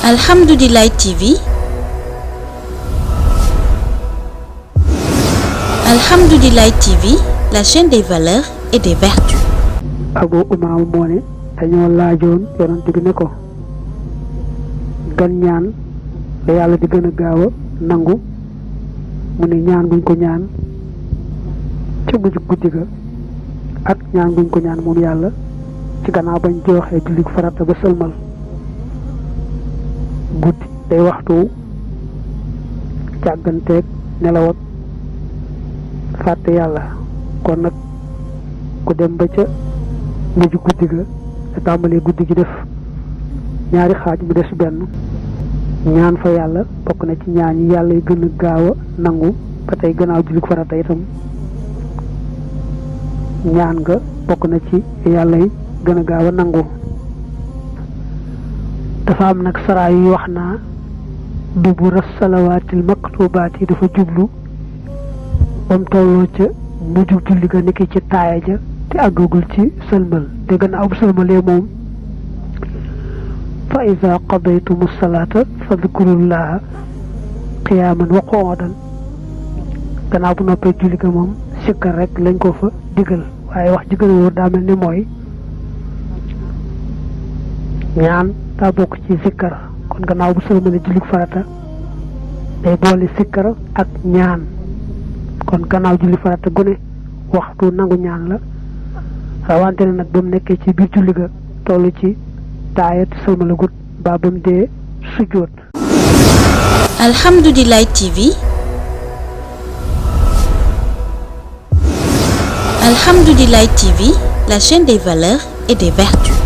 Alhamdoulilah TV. Alhamdoulilah TV, la chaîne des valeurs et des vertus. Abu Umaama moo ne dañoo laajoon yonent bi ne ko gan ñaan la yàlla di gën a gaaw a nangu mu ne ñaan guñ ko ñaan ca mujj guddi ga ak ñaan guñ ko ñaan moom yàlla ci gannaaw bañ joxee jullit farata ba sëlmal. guddi day waxtu càgganteeg nelaw ak fàtte yàlla kon nag ku dem ba ca mujj guddi ga te tàmbalee guddi gi def ñaari xaaj mu des benn ñaan fa yàlla bokk na ci ñaan yi yàlla yi gën a gaaw a nangu ba tey gannaaw jullit farata itam ñaan nga bokk na ci yàlla yi gën a gaaw a nangu. dafa am nag saraa yu wax naa dubura salawaatil maktubaat yi dafa jublu bam tolloo ca mujjug julli ga niki ci taaya ja te àggagul ci sëlmal te gannaaw bu sëlmalee moom fa iza qadaytumu salaata fadkurullaha qiyaaman wa qu'udan gannaaw bu noppee julli ga moom sikkar rek lañ ko fa digal waaye wax ji gën a wóor daa mel ni mooy ñaan daa bokk ci sikkar kon gannaaw bu sëlmalee julli farata day boole sikkar ak ñaan kon gannaaw julli farata gune waxtu nangu ñaan la rawante ne nag ba mu nekkee ci biir julli ga toll ci taayat sëlmalagut ba ba mu dee sujjóot. Alhamdoulilah TV. Alhamdoulilah TV, la chaîne des valeurs et des vertus.